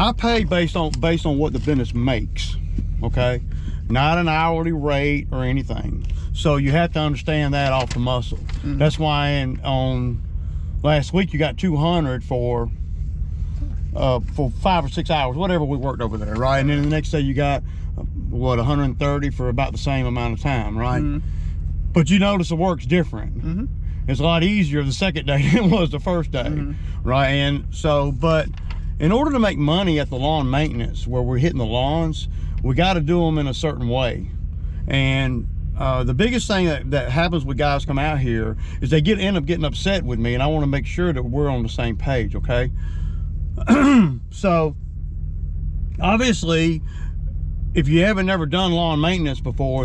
I pay based on what the business makes, okay? Not an hourly rate or anything. So you have to understand that off the muscle. That's why on last week you got 200 for 5 or 6 hours, whatever we worked over there, right? And then the next day you got what, 130 for about the same amount of time, right? But you notice the work's different. It's a lot easier the second day than it was the first day, right? And so, but in order to make money at the lawn maintenance where we're hitting the lawns, we got to do them in a certain way. And the biggest thing that happens with guys come out here is they end up getting upset with me, and I want to make sure that we're on the same page, okay? So obviously, if you haven't never done lawn maintenance before,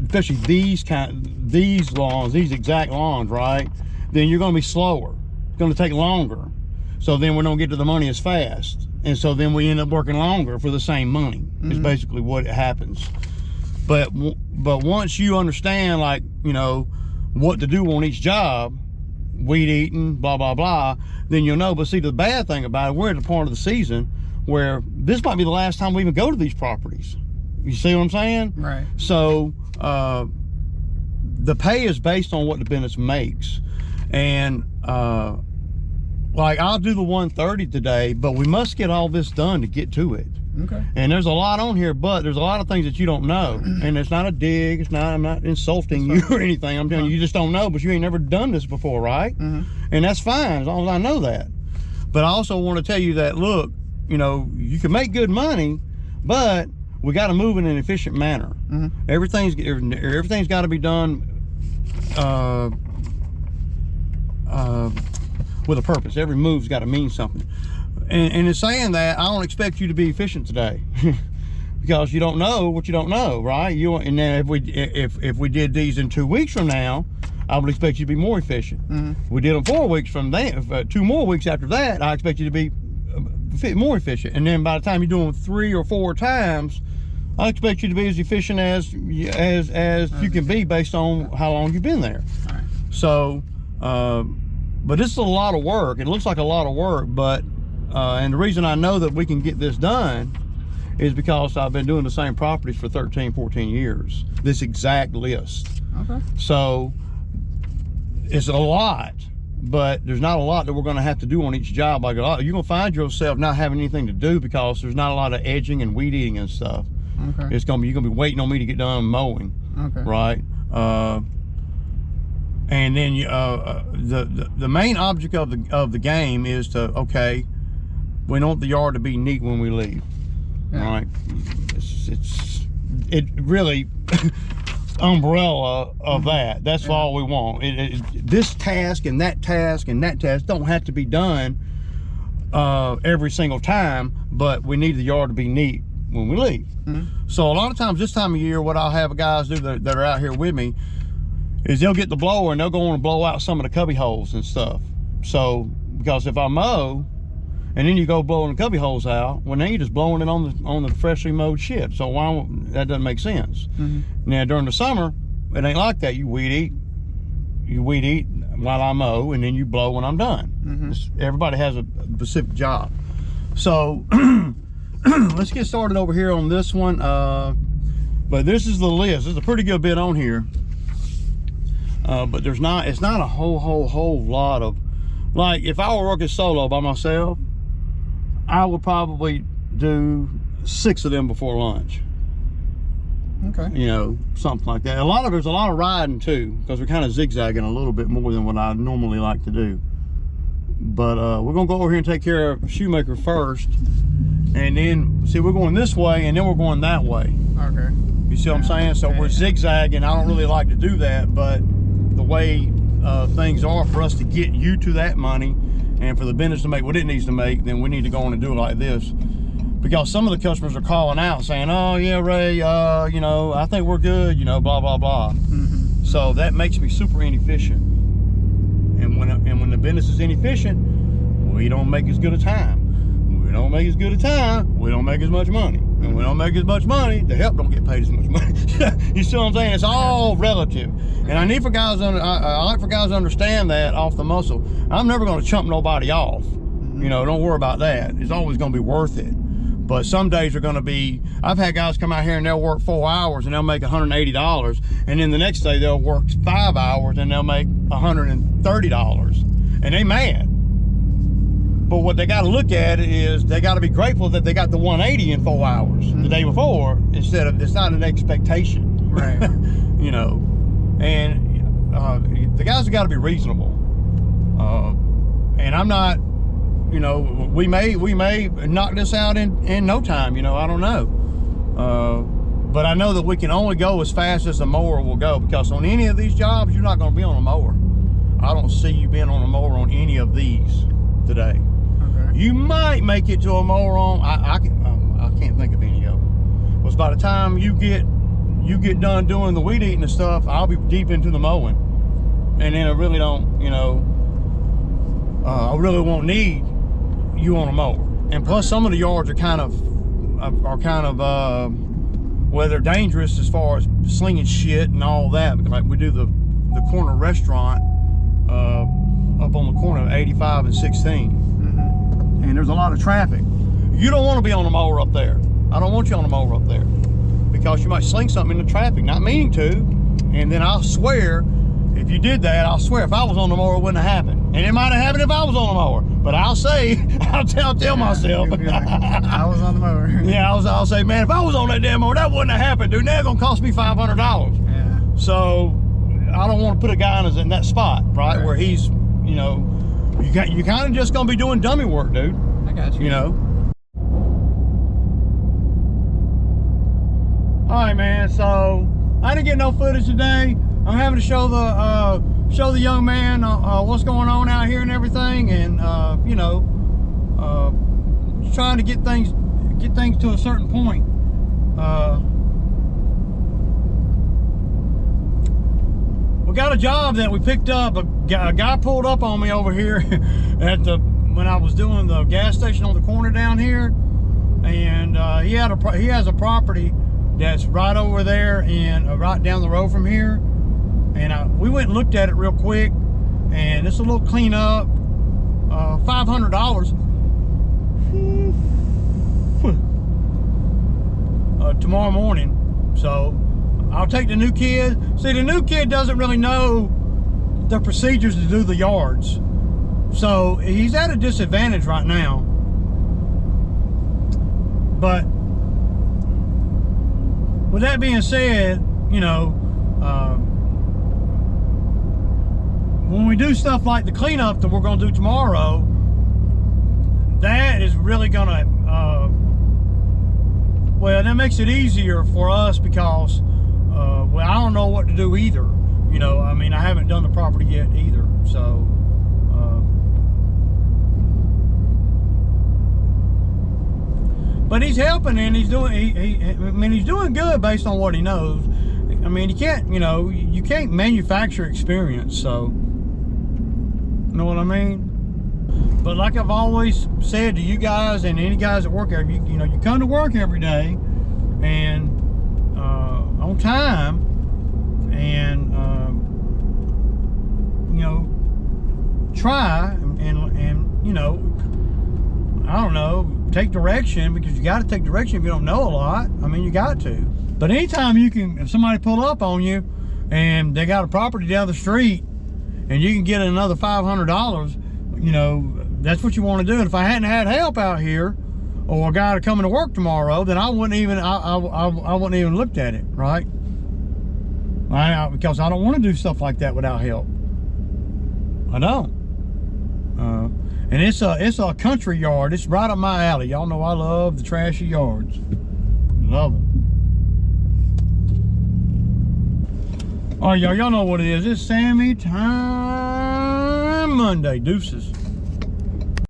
especially these lawns, these exact lawns, right, then you're going to be slower. It's going to take longer. So then we don't get to the money as fast, and so then we end up working longer for the same money. Is basically what happens. But once you understand, like, you know, what to do on each job, weed eating, blah blah blah, then you'll know. But see, the bad thing about it, we're at the part of the season where this might be the last time we even go to these properties. You see what I'm saying? Right. So the pay is based on what the business makes, and like, I'll do the 130 today, but we must get all this done to get to it. Okay. And there's a lot on here, but there's a lot of things that you don't know. And it's not a dig. It's not, I'm not insulting you or anything. I'm telling you, you just don't know, but you ain't never done this before, right? And that's fine, as long as I know that. But I also want to tell you that, look, you know, you can make good money, but we got to move in an efficient manner. Everything's got to be done with a purpose. Every move's got to mean something. And in saying that, I don't expect you to be efficient today because you don't know what you don't know, right? And then if we did these in 2 weeks from now, I would expect you to be more efficient. If we did them 4 weeks from then, 2 more weeks after that, I expect you to be more efficient. And then by the time you do them 3 or 4 times, I expect you to be as efficient as you can be based on how long you've been there. All right. So, but this is a lot of work. It looks like a lot of work, but and the reason I know that we can get this done is because I've been doing the same properties for 13, 14 years. This exact list. Okay. So it's a lot, but there's not a lot that we're going to have to do on each job. Like, you're going to find yourself not having anything to do because there's not a lot of edging and weed eating and stuff. Okay. You're going to be waiting on me to get done mowing. Okay. Right. And then the main object of the game is to, okay, we want the yard to be neat when we leave. Yeah. Right. It really umbrella of that. That's all we want. This task and that task and that task don't have to be done every single time, but we need the yard to be neat when we leave. So a lot of times this time of year, what I'll have guys do that are out here with me is they'll get the blower and they'll go on and blow out some of the cubby holes and stuff. So, because if I mow and then you go blowing the cubby holes out, well, then you're just blowing it on the freshly mowed shit. So that doesn't make sense. Now during the summer, it ain't like that. You weed eat while I mow, and then you blow when I'm done. Everybody has a specific job. So let's get started over here on this one. But this is the list. There's a pretty good bit on here. But it's not a whole lot of, like, if I were working solo by myself, I would probably do 6 of them before lunch. Okay. You know, something like that. There's a lot of riding too, because we're kind of zigzagging a little bit more than what I normally like to do. But we're gonna go over here and take care of Shoemaker first, and then see, we're going this way and then we're going that way. Okay. You see what I'm saying? So we're zigzagging. I don't really like to do that, but the way things are for us to get you to that money and for the business to make what it needs to make, then we need to go on and do it like this. Because some of the customers are calling out saying, oh yeah, Ray, you know, I think we're good, you know, blah, blah, blah. So that makes me super inefficient. And when the business is inefficient, we don't make as good a time. We don't make as good a time, we don't make as much money. And we don't make as much money, the help don't get paid as much money. You see what I'm saying? It's all relative. And I need for guys, I like for guys to understand that off the muscle. I'm never gonna chump nobody off. You know, don't worry about that. It's always going to be worth it. But some days are going to be, I've had guys come out here and they'll work 4 hours and they'll make $180. And then the next day they'll work 5 hours and they'll make $130. And they mad. But what they got to look at is they got to be grateful that they got the 180 in 4 hours the day before, instead of, it's not an expectation. Right. You know, and the guys have got to be reasonable. And I'm not, you know, we may knock this out in no time, you know, I don't know. But I know that we can only go as fast as the mower will go, because on any of these jobs, you're not going to be on a mower. I don't see you being on a mower on any of these today. Okay. You might make it to a mower on, I can't think of any of them. Because by the time you get done doing the weed eating and stuff, I'll be deep into the mowing. And then I really don't, you know, I really won't need you on a mower. And plus some of the yards are kind of well, they're dangerous as far as slinging shit and all that. Like we do the corner restaurant up on the corner of 85 and 16. And there's a lot of traffic. You don't want to be on a mower up there. I don't want you on a mower up there, because you might sling something in the traffic, not meaning to. And then I'll swear, if you did that, I'll swear if I was on the mower, it wouldn't have happened. And it might have happened if I was on the mower. But I'll say, I'll tell myself. Like, I was on the mower. Yeah, I'll say, man, if I was on that damn mower, that wouldn't have happened, dude. That's gonna cost me $500. Yeah. So I don't want to put a guy in that spot, right? Where he's, you know, you kind of just gonna be doing dummy work, dude. I got you. You know. All right, man. So I didn't get no footage today. I'm having to show the young man what's going on out here and everything, and you know, trying to get things to a certain point. We got a job that we picked up. A guy pulled up on me over here when I was doing the gas station on the corner down here, and he has a property that's right over there and right down the road from here. And we went and looked at it real quick, and it's a little cleanup, $500 tomorrow morning. So I'll take the new kid. See, the new kid doesn't really know the procedures to do the yards, so he's at a disadvantage right now. But with that being said, you know, when we do stuff like the cleanup that we're going to do tomorrow, that is really going to, well, that makes it easier for us, because, well, I don't know what to do either. You know, I mean, I haven't done the property yet either. So, but he's helping, and he's doing, I mean, he's doing good based on what he knows. I mean, you can't, you know, you can't manufacture experience, so. You know what I mean? But like I've always said to you guys and any guys that work here, you know, you come to work every day and on time, and you know, try and you know, I don't know, take direction, because you got to take direction if you don't know a lot. I mean, you got to. But anytime you can, if somebody pull up on you and they got a property down the street, and you can get another $500, you know, that's what you want to do. And if I hadn't had help out here, or a guy to come to work tomorrow, then I wouldn't even looked at it, right? Because I don't want to do stuff like that without help. I don't. And it's a country yard. It's right up my alley. Y'all know I love the trashy yards. Love them. All right, y'all know what it is. It's Sammy Time Monday. Deuces.